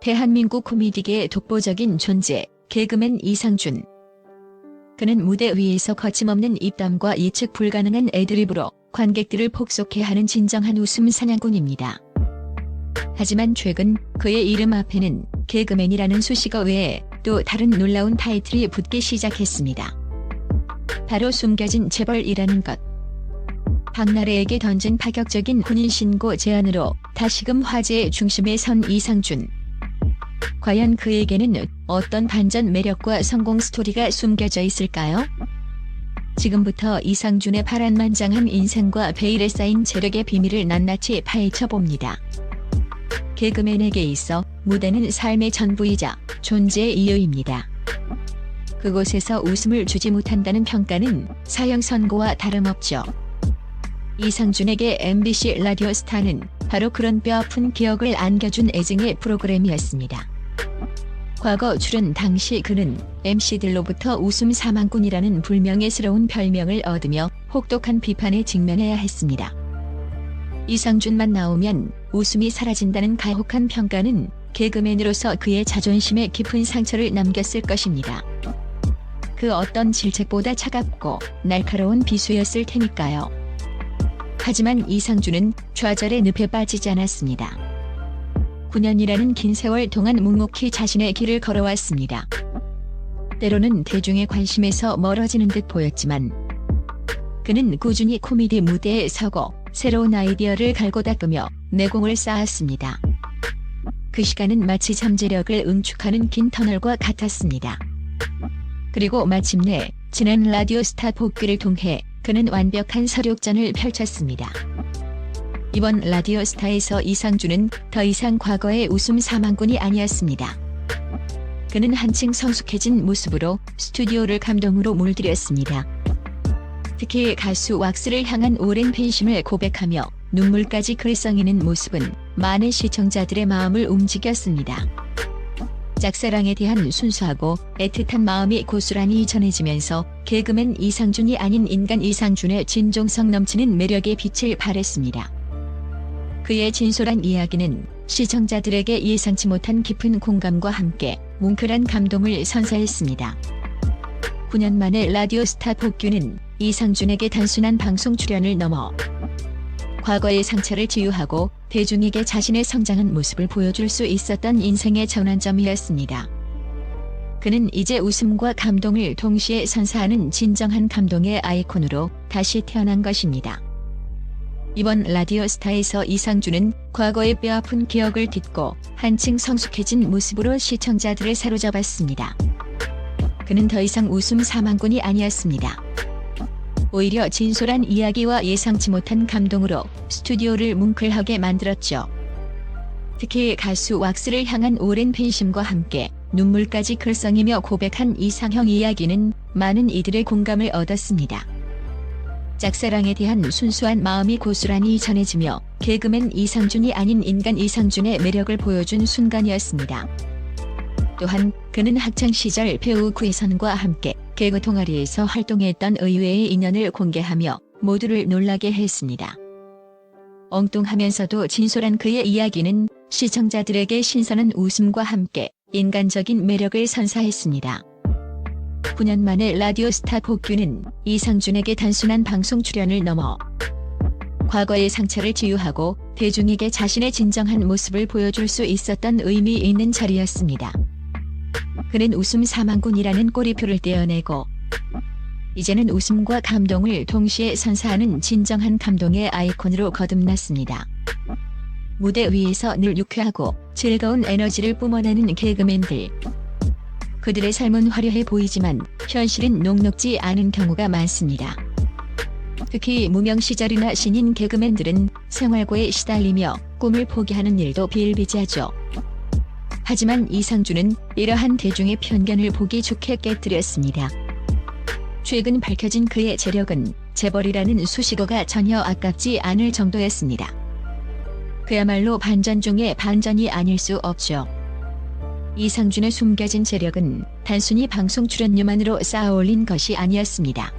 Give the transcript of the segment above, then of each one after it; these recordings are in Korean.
대한민국 코미디계의 독보적인 존재, 개그맨 이상준. 그는 무대 위에서 거침없는 입담과 예측 불가능한 애드리브로 관객들을 폭소케 하는 진정한 웃음 사냥꾼입니다. 하지만 최근 그의 이름 앞에는 개그맨이라는 수식어 외에 또 다른 놀라운 타이틀이 붙기 시작했습니다. 바로 숨겨진 재벌이라는 것. 박나래에게 던진 파격적인 혼인신고 제안으로 다시금 화제의 중심에 선 이상준. 과연 그에게는 어떤 반전 매력과 성공 스토리가 숨겨져 있을까요? 지금부터 이상준의 파란만장한 인생과 베일에 쌓인 재력의 비밀을 낱낱이 파헤쳐봅니다. 개그맨에게 있어 무대는 삶의 전부이자 존재의 이유입니다. 그곳에서 웃음을 주지 못한다는 평가는 사형 선고와 다름없죠. 이상준에게 MBC 라디오스타는 바로 그런 뼈아픈 기억을 안겨준 애증의 프로그램이었습니다. 과거 출연 당시 그는 MC들로부터 웃음 사망꾼이라는 불명예스러운 별명을 얻으며 혹독한 비판에 직면해야 했습니다. 이상준만 나오면 웃음이 사라진다는 가혹한 평가는 개그맨으로서 그의 자존심에 깊은 상처를 남겼을 것입니다. 그 어떤 질책보다 차갑고 날카로운 비수였을 테니까요. 하지만 이상준은 좌절의 늪에 빠지지 않았습니다. 9년이라는 긴 세월 동안 묵묵히 자신의 길을 걸어왔습니다. 때로는 대중의 관심에서 멀어지는 듯 보였지만 그는 꾸준히 코미디 무대에 서고 새로운 아이디어를 갈고 닦으며 내공을 쌓았습니다. 그 시간은 마치 잠재력을 응축하는 긴 터널과 같았습니다. 그리고 마침내 지난 라디오스타 복귀를 통해 그는 완벽한 서력전을 펼쳤습니다. 이번 라디오스타에서 이상준은 더 이상 과거의 웃음 사망꾼이 아니었습니다. 그는 한층 성숙해진 모습으로 스튜디오를 감동으로 물들였습니다. 특히 가수 왁스를 향한 오랜 팬심을 고백하며 눈물까지 글썽이는 모습은 많은 시청자들의 마음을 움직였습니다. 짝사랑에 대한 순수하고 애틋한 마음이 고스란히 전해지면서 개그맨 이상준이 아닌 인간 이상준의 진정성 넘치는 매력의 빛을 발했습니다. 그의 진솔한 이야기는 시청자들에게 예상치 못한 깊은 공감과 함께 뭉클한 감동을 선사했습니다. 9년 만에 라디오스타 복귀는 이상준에게 단순한 방송 출연을 넘어 과거의 상처를 치유하고 대중에게 자신의 성장한 모습을 보여줄 수 있었던 인생의 전환점이었습니다. 그는 이제 웃음과 감동을 동시에 선사하는 진정한 감동의 아이콘으로 다시 태어난 것입니다. 이번 라디오스타에서 이상준은 과거의 뼈아픈 기억을 딛고 한층 성숙해진 모습으로 시청자들을 사로잡았습니다. 그는 더 이상 웃음 사망꾼이 아니었습니다. 오히려 진솔한 이야기와 예상치 못한 감동으로 스튜디오를 뭉클하게 만들었죠. 특히 가수 왁스를 향한 오랜 팬심과 함께 눈물까지 글썽이며 고백한 이상형 이야기는 많은 이들의 공감을 얻었습니다. 짝사랑에 대한 순수한 마음이 고스란히 전해지며 개그맨 이상준이 아닌 인간 이상준의 매력을 보여준 순간이었습니다. 또한 그는 학창시절 배우 구혜선과 함께 개그 동아리에서 활동했던 의외의 인연을 공개하며 모두를 놀라게 했습니다. 엉뚱하면서도 진솔한 그의 이야기는 시청자들에게 신선한 웃음과 함께 인간적인 매력을 선사했습니다. 9년 만에 라디오스타 복귀는 이상준에게 단순한 방송 출연을 넘어 과거의 상처를 치유하고 대중에게 자신의 진정한 모습을 보여줄 수 있었던 의미 있는 자리였습니다. 그는 웃음 사망꾼이라는 꼬리표를 떼어내고 이제는 웃음과 감동을 동시에 선사하는 진정한 감동의 아이콘으로 거듭났습니다. 무대 위에서 늘 유쾌하고 즐거운 에너지를 뿜어내는 개그맨들. 그들의 삶은 화려해 보이지만 현실은 녹록지 않은 경우가 많습니다. 특히 무명 시절이나 신인 개그맨들은 생활고에 시달리며 꿈을 포기하는 일도 비일비재하죠. 하지만 이상준은 이러한 대중의 편견을 보기 좋게 깨뜨렸습니다. 최근 밝혀진 그의 재력은 재벌이라는 수식어가 전혀 아깝지 않을 정도였습니다. 그야말로 반전 중의 반전이 아닐 수 없죠. 이상준의 숨겨진 재력은 단순히 방송 출연료만으로 쌓아올린 것이 아니었습니다.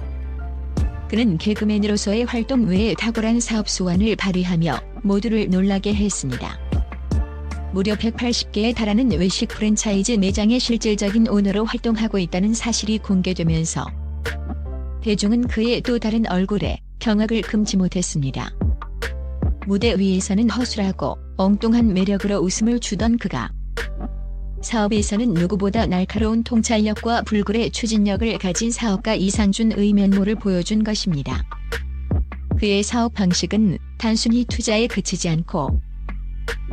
그는 개그맨으로서의 활동 외에 탁월한 사업 수완을 발휘하며 모두를 놀라게 했습니다. 무려 180개에 달하는 외식 프랜차이즈 매장의 실질적인 오너로 활동하고 있다는 사실이 공개되면서 대중은 그의 또 다른 얼굴에 경악을 금치 못했습니다. 무대 위에서는 허술하고 엉뚱한 매력으로 웃음을 주던 그가 사업에서는 누구보다 날카로운 통찰력과 불굴의 추진력을 가진 사업가 이상준의 면모를 보여준 것입니다. 그의 사업 방식은 단순히 투자에 그치지 않고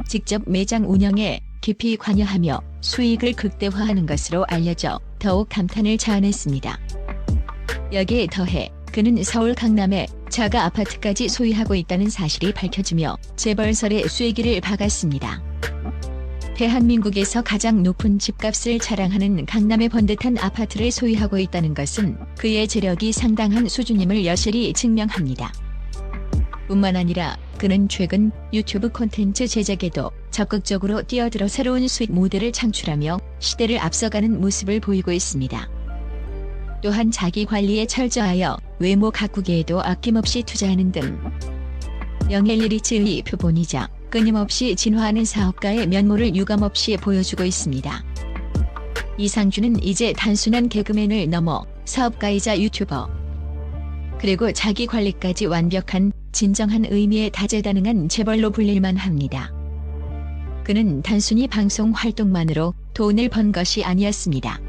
직접 매장 운영에 깊이 관여하며 수익을 극대화하는 것으로 알려져 더욱 감탄을 자아냈습니다. 여기에 더해 그는 서울 강남에 자가 아파트까지 소유하고 있다는 사실이 밝혀지며 재벌설의 쐐기를 박았습니다. 대한민국에서 가장 높은 집값을 자랑하는 강남의 번듯한 아파트를 소유하고 있다는 것은 그의 재력이 상당한 수준임을 여실히 증명합니다. 뿐만 아니라 그는 최근 유튜브 콘텐츠 제작에도 적극적으로 뛰어들어 새로운 수익 모델을 창출하며 시대를 앞서가는 모습을 보이고 있습니다. 또한 자기 관리에 철저하여 외모 가꾸기에도 아낌없이 투자하는 등 영앤리치의 표본이자 끊임없이 진화하는 사업가의 면모를 유감없이 보여주고 있습니다. 이상준은 이제 단순한 개그맨을 넘어 사업가이자 유튜버, 그리고 자기 관리까지 완벽한 진정한 의미의 다재다능한 재벌로 불릴만 합니다. 그는 단순히 방송 활동만으로 돈을 번 것이 아니었습니다.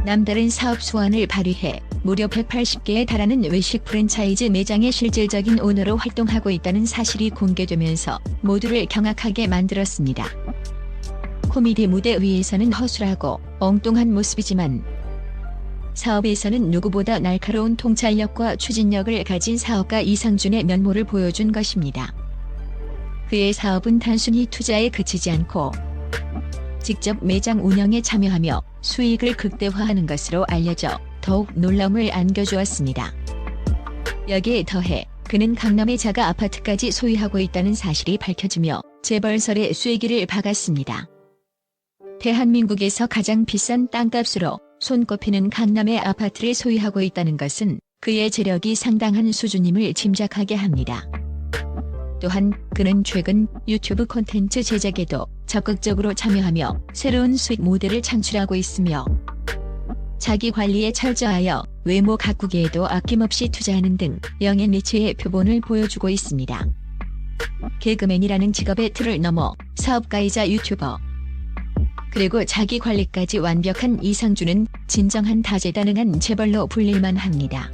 남다른 사업 수완을 발휘해 무려 180개에 달하는 외식 프랜차이즈 매장의 실질적인 오너로 활동하고 있다는 사실이 공개되면서 모두를 경악하게 만들었습니다. 코미디 무대 위에서는 허술하고 엉뚱한 모습이지만 사업에서는 누구보다 날카로운 통찰력과 추진력을 가진 사업가 이상준의 면모를 보여준 것입니다. 그의 사업은 단순히 투자에 그치지 않고 직접 매장 운영에 참여하며 수익을 극대화하는 것으로 알려져 더욱 놀라움을 안겨주었습니다. 여기에 더해 그는 강남의 자가 아파트까지 소유하고 있다는 사실이 밝혀지며 재벌설의 쐐기를 박았습니다. 대한민국에서 가장 비싼 땅값으로 손꼽히는 강남의 아파트를 소유하고 있다는 것은 그의 재력이 상당한 수준임을 짐작하게 합니다. 또한 그는 최근 유튜브 콘텐츠 제작에도 적극적으로 참여하며 새로운 수익 모델을 창출하고 있으며 자기 관리에 철저하여 외모 가꾸기에도 아낌없이 투자하는 등 영앤리치의 표본을 보여주고 있습니다. 개그맨이라는 직업의 틀을 넘어 사업가이자 유튜버, 그리고 자기 관리까지 완벽한 이상준은 진정한 다재다능한 재벌로 불릴만 합니다.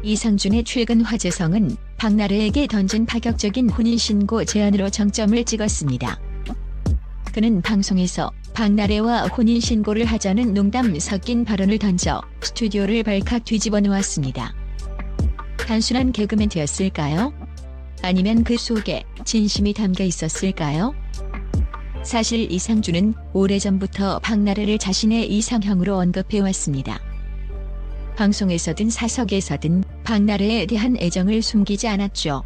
이상준의 최근 화제성은 박나래에게 던진 파격적인 혼인신고 제안으로 정점을 찍었습니다. 그는 방송에서 박나래와 혼인신고를 하자는 농담 섞인 발언을 던져 스튜디오를 발칵 뒤집어 놓았습니다. 단순한 개그멘트였을까요? 아니면 그 속에 진심이 담겨 있었을까요? 사실 이상준은 오래전부터 박나래를 자신의 이상형으로 언급해왔습니다. 방송에서든 사석에서든 박나래에 대한 애정을 숨기지 않았죠.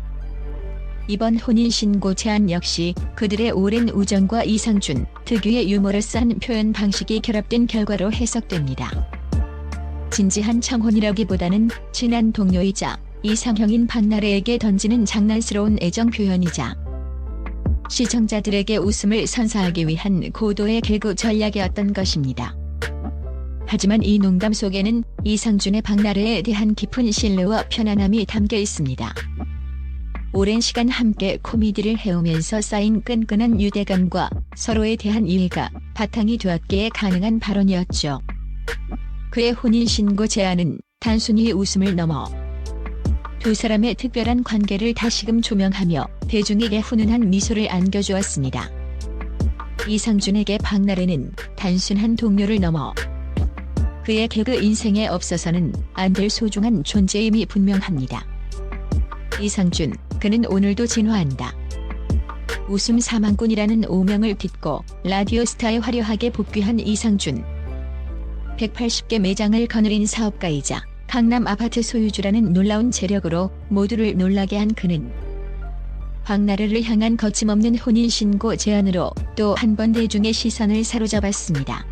이번 혼인신고 제안 역시 그들의 오랜 우정과 이상준 특유의 유머러스한 표현 방식이 결합된 결과로 해석됩니다. 진지한 청혼이라기보다는 친한 동료이자 이상형인 박나래에게 던지는 장난스러운 애정 표현이자 시청자들에게 웃음을 선사하기 위한 고도의 개그 전략이었던 것입니다. 하지만 이 농담 속에는 이상준의 박나래에 대한 깊은 신뢰와 편안함이 담겨 있습니다. 오랜 시간 함께 코미디를 해오면서 쌓인 끈끈한 유대감과 서로에 대한 이해가 바탕이 되었기에 가능한 발언이었죠. 그의 혼인신고 제안은 단순히 웃음을 넘어 두 사람의 특별한 관계를 다시금 조명하며 대중에게 훈훈한 미소를 안겨주었습니다. 이상준에게 박나래는 단순한 동료를 넘어 그의 개그 인생에 없어서는 안 될 소중한 존재임이 분명합니다. 이상준, 그는 오늘도 진화한다. 웃음 사망꾼이라는 오명을 딛고 라디오 스타에 화려하게 복귀한 이상준. 180개 매장을 거느린 사업가이자 강남 아파트 소유주라는 놀라운 재력으로 모두를 놀라게 한 그는 박나래를 향한 거침없는 혼인신고 제안으로 또 한 번 대중의 시선을 사로잡았습니다.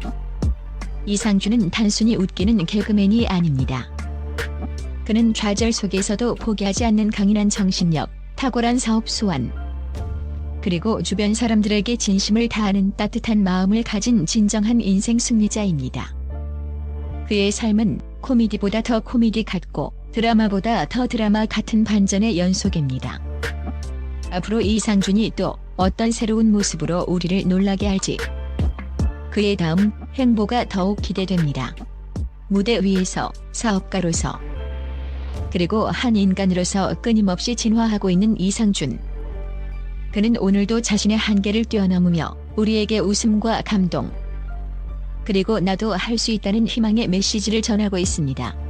이상준은 단순히 웃기는 개그맨이 아닙니다. 그는 좌절 속에서도 포기하지 않는 강인한 정신력, 탁월한 사업 수완, 그리고 주변 사람들에게 진심을 다하는 따뜻한 마음을 가진 진정한 인생 승리자입니다. 그의 삶은 코미디보다 더 코미디 같고 드라마보다 더 드라마 같은 반전의 연속입니다. 앞으로 이상준이 또 어떤 새로운 모습으로 우리를 놀라게 할지 그의 다음 행보가 더욱 기대됩니다. 무대 위에서, 사업가로서, 그리고 한 인간으로서 끊임없이 진화하고 있는 이상준. 그는 오늘도 자신의 한계를 뛰어넘으며 우리에게 웃음과 감동, 그리고 나도 할 수 있다는 희망의 메시지를 전하고 있습니다.